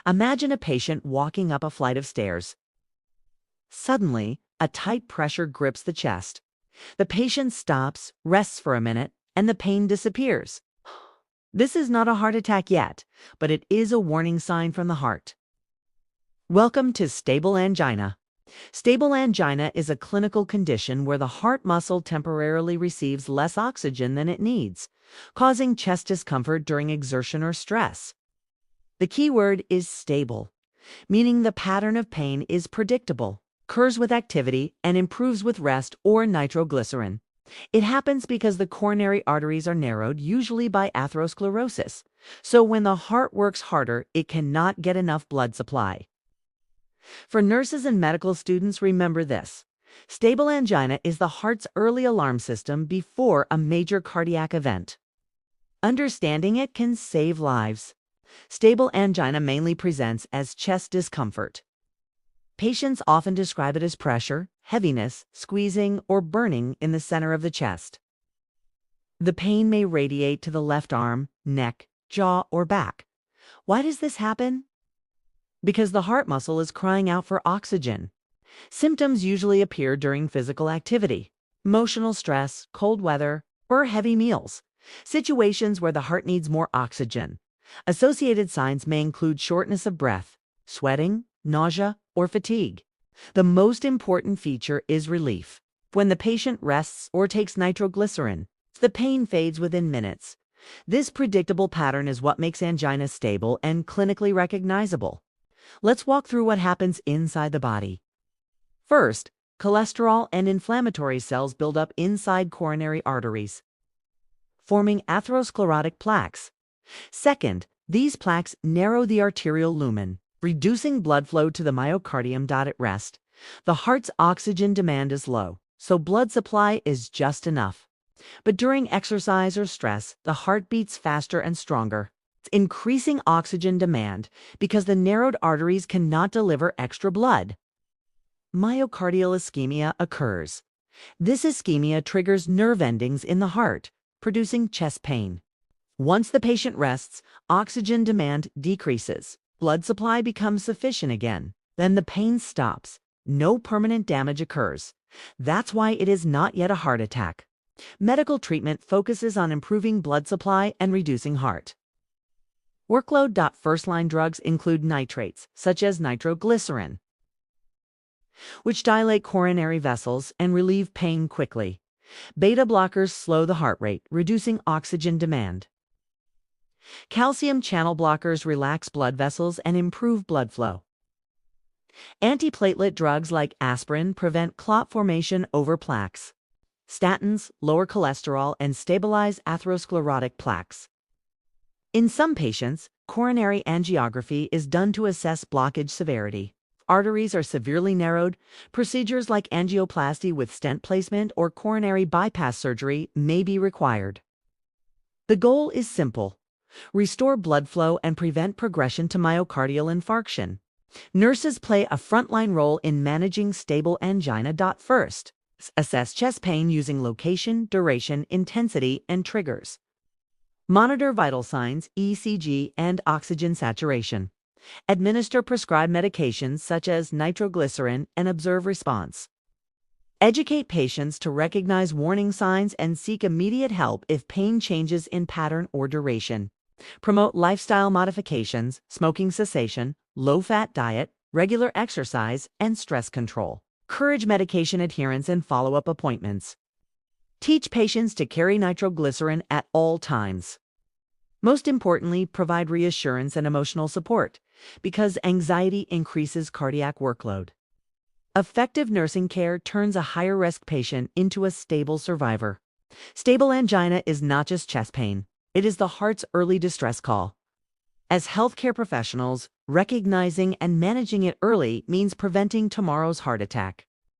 Imagine a patient walking up a flight of stairs. Suddenly, a tight pressure grips the chest. The patient stops, rests for a minute, and the pain disappears. This is not a heart attack yet, but it is a warning sign from the heart. Welcome to stable angina. Stable angina is a clinical condition where the heart muscle temporarily receives less oxygen than it needs, causing chest discomfort during exertion or stress. The key word is stable, meaning the pattern of pain is predictable, occurs with activity, and improves with rest or nitroglycerin. It happens because the coronary arteries are narrowed, usually by atherosclerosis. So when the heart works harder, it cannot get enough blood supply. For nurses and medical students, remember this. Stable angina is the heart's early alarm system before a major cardiac event. Understanding it can save lives. Stable angina mainly presents as chest discomfort. Patients often describe it as pressure, heaviness, squeezing, or burning in the center of the chest. The pain may radiate to the left arm, neck, jaw, or back. Why does this happen? Because the heart muscle is crying out for oxygen. Symptoms usually appear during physical activity, emotional stress, cold weather, or heavy meals, situations where the heart needs more oxygen. Associated signs may include shortness of breath, sweating, nausea, or fatigue. The most important feature is relief. When the patient rests or takes nitroglycerin, the pain fades within minutes. This predictable pattern is what makes angina stable and clinically recognizable. Let's walk through what happens inside the body. First, cholesterol and inflammatory cells build up inside coronary arteries, forming atherosclerotic plaques. Second, these plaques narrow the arterial lumen, reducing blood flow to the myocardium. At rest, the heart's oxygen demand is low, so blood supply is just enough. But during exercise or stress, the heart beats faster and stronger, increasing oxygen demand because the narrowed arteries cannot deliver extra blood. Myocardial ischemia occurs. This ischemia triggers nerve endings in the heart, producing chest pain. Once the patient rests, oxygen demand decreases. Blood supply becomes sufficient again. Then the pain stops. No permanent damage occurs. That's why it is not yet a heart attack. Medical treatment focuses on improving blood supply and reducing heart workload. First-line drugs include nitrates, such as nitroglycerin, which dilate coronary vessels and relieve pain quickly. Beta blockers slow the heart rate, reducing oxygen demand. Calcium channel blockers relax blood vessels and improve blood flow. Antiplatelet drugs like aspirin prevent clot formation over plaques. Statins lower cholesterol and stabilize atherosclerotic plaques. In some patients, coronary angiography is done to assess blockage severity. Arteries are severely narrowed. Procedures like angioplasty with stent placement or coronary bypass surgery may be required. The goal is simple: restore blood flow and prevent progression to myocardial infarction. Nurses play a frontline role in managing stable angina. First, assess chest pain using location, duration, intensity, and triggers. Monitor vital signs, ECG, and oxygen saturation. Administer prescribed medications such as nitroglycerin and observe response. Educate patients to recognize warning signs and seek immediate help if pain changes in pattern or duration. Promote lifestyle modifications, smoking cessation, low-fat diet, regular exercise, and stress control. Encourage medication adherence and follow-up appointments. Teach patients to carry nitroglycerin at all times. Most importantly, provide reassurance and emotional support, because anxiety increases cardiac workload. Effective nursing care turns a higher-risk patient into a stable survivor. Stable angina is not just chest pain. It is the heart's early distress call. As healthcare professionals, recognizing and managing it early means preventing tomorrow's heart attack.